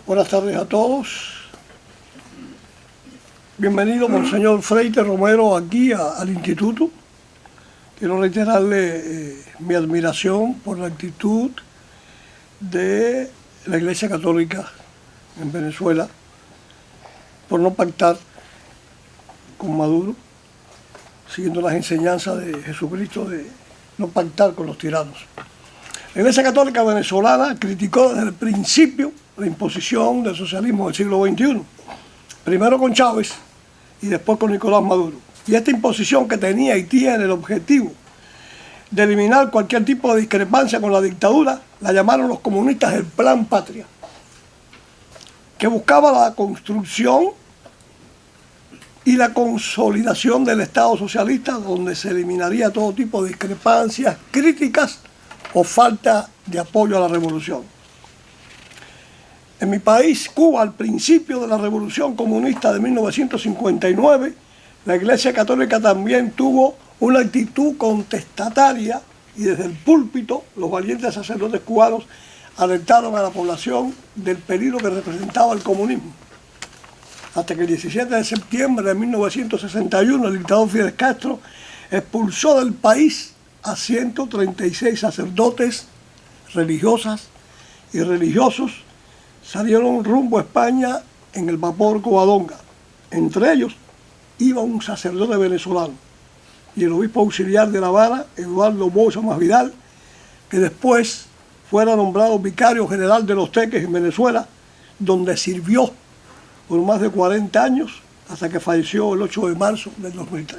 Buenas tardes a todos. Bienvenido, Monseñor Freite Romero, aquí al Instituto. Quiero reiterarle mi admiración por la actitud de la Iglesia Católica en Venezuela, por no pactar con Maduro, siguiendo las enseñanzas de Jesucristo de no pactar con los tiranos. La Iglesia Católica venezolana criticó desde el principio la imposición del socialismo del siglo XXI, primero con Chávez y después con Nicolás Maduro. Y esta imposición, que tenía y tiene el objetivo de eliminar cualquier tipo de discrepancia con la dictadura, la llamaron los comunistas el Plan Patria, que buscaba la construcción y la consolidación del Estado socialista, donde se eliminaría todo tipo de discrepancias, críticas o falta de apoyo a la revolución. En mi país, Cuba, al principio de la Revolución Comunista de 1959, la Iglesia Católica también tuvo una actitud contestataria y desde el púlpito los valientes sacerdotes cubanos alertaron a la población del peligro que representaba el comunismo. Hasta que el 17 de septiembre de 1961 el dictador Fidel Castro expulsó del país a 136 sacerdotes, religiosas y religiosos. Salieron rumbo a España en el vapor Covadonga. Entre ellos iba un sacerdote venezolano y el obispo auxiliar de La Habana, Eduardo Boza Masvidal, que después fuera nombrado vicario general de Los Teques en Venezuela, donde sirvió por más de 40 años hasta que falleció el 8 de marzo del 2003.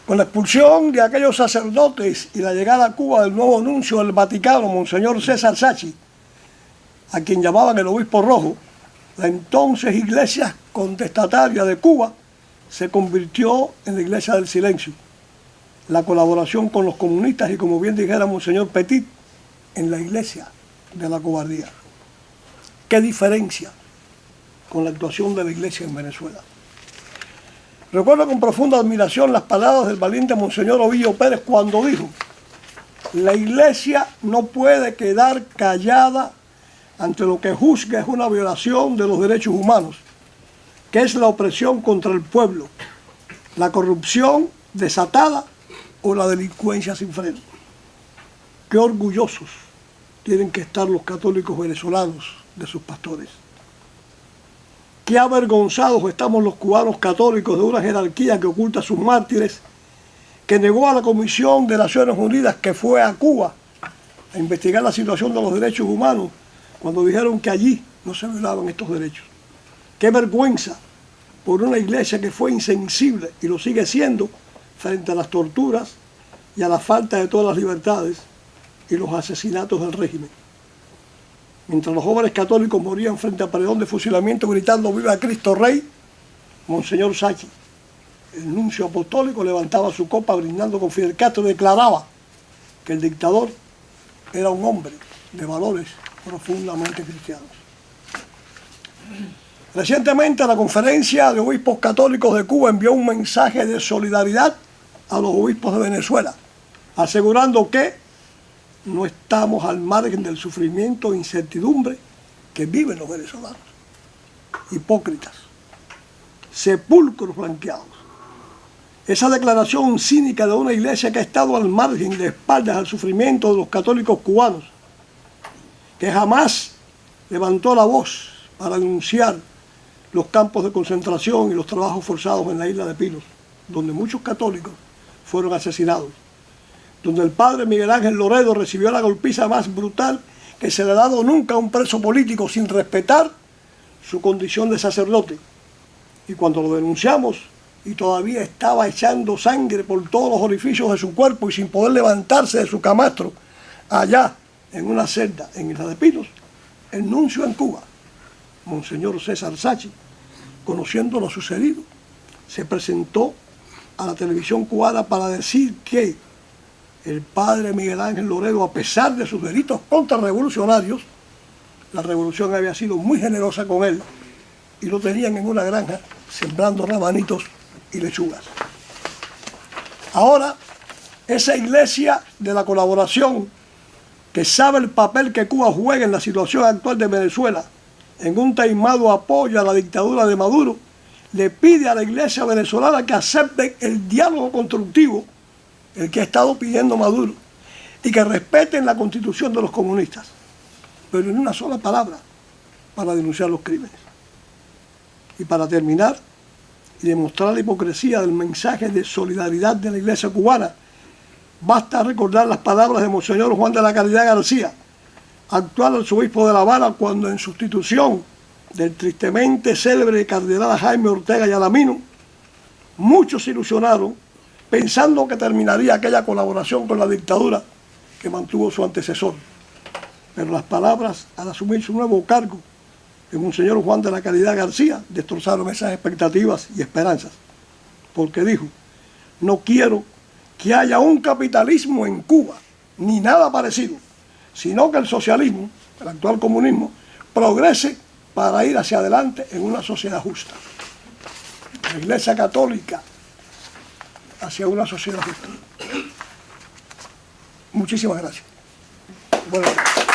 Con la expulsión de aquellos sacerdotes y la llegada a Cuba del nuevo nuncio del Vaticano, Monseñor César Sacchi, a quien llamaban el Obispo Rojo, la entonces Iglesia contestataria de Cuba se convirtió en la Iglesia del Silencio, la colaboración con los comunistas y, como bien dijera Monseñor Petit, en la Iglesia de la cobardía. ¿Qué diferencia con la actuación de la Iglesia en Venezuela? Recuerdo con profunda admiración las palabras del valiente Monseñor Ovillo Pérez cuando dijo: la Iglesia no puede quedar callada ante lo que juzga es una violación de los derechos humanos, que es la opresión contra el pueblo, la corrupción desatada o la delincuencia sin freno. Qué orgullosos tienen que estar los católicos venezolanos de sus pastores. Qué avergonzados estamos los cubanos católicos de una jerarquía que oculta a sus mártires, que negó a la Comisión de Naciones Unidas que fue a Cuba a investigar la situación de los derechos humanos, cuando dijeron que allí no se violaban estos derechos. Qué vergüenza por una iglesia que fue insensible y lo sigue siendo frente a las torturas y a la falta de todas las libertades y los asesinatos del régimen. Mientras los jóvenes católicos morían frente al paredón de fusilamiento gritando «Viva Cristo Rey», Monseñor Sacchi, el nuncio apostólico, levantaba su copa brindando con Fidel Castro y declaraba que el dictador era un hombre de valores profundamente cristianos. Recientemente la Conferencia de Obispos Católicos de Cuba envió un mensaje de solidaridad a los obispos de Venezuela, asegurando que no estamos al margen del sufrimiento e incertidumbre que viven los venezolanos. Hipócritas, sepulcros blanqueados. Esa declaración cínica de una iglesia que ha estado al margen, de espaldas al sufrimiento de los católicos cubanos, que jamás levantó la voz para denunciar los campos de concentración y los trabajos forzados en la isla de Pinos, donde muchos católicos fueron asesinados, donde el padre Miguel Ángel Loredo recibió la golpiza más brutal que se le ha dado nunca a un preso político sin respetar su condición de sacerdote. Y cuando lo denunciamos y todavía estaba echando sangre por todos los orificios de su cuerpo y sin poder levantarse de su camastro allá en una celda en Isla de Pinos, el nuncio en Cuba, Monseñor César Sacchi, conociendo lo sucedido, se presentó a la televisión cubana para decir que el padre Miguel Ángel Loredo, a pesar de sus delitos contrarrevolucionarios, la revolución había sido muy generosa con él y lo tenían en una granja sembrando rabanitos y lechugas. Ahora, esa iglesia de la colaboración, que sabe el papel que Cuba juega en la situación actual de Venezuela, en un taimado apoyo a la dictadura de Maduro, le pide a la Iglesia venezolana que acepten el diálogo constructivo, el que ha estado pidiendo Maduro, y que respeten la Constitución de los comunistas, pero en una sola palabra, para denunciar los crímenes. Y para terminar, y demostrar la hipocresía del mensaje de solidaridad de la Iglesia cubana, basta recordar las palabras de Monseñor Juan de la Caridad García, actual arzobispo de La Habana, cuando en sustitución del tristemente célebre cardenal Jaime Ortega y Alamino, muchos se ilusionaron pensando que terminaría aquella colaboración con la dictadura que mantuvo su antecesor. Pero las palabras, al asumir su nuevo cargo, de Monseñor Juan de la Caridad García, destrozaron esas expectativas y esperanzas, porque dijo: no quiero que haya un capitalismo en Cuba, ni nada parecido, sino que el socialismo, el actual comunismo, progrese para ir hacia adelante en una sociedad justa. La Iglesia Católica hacia una sociedad justa. Muchísimas gracias. Buenas tardes.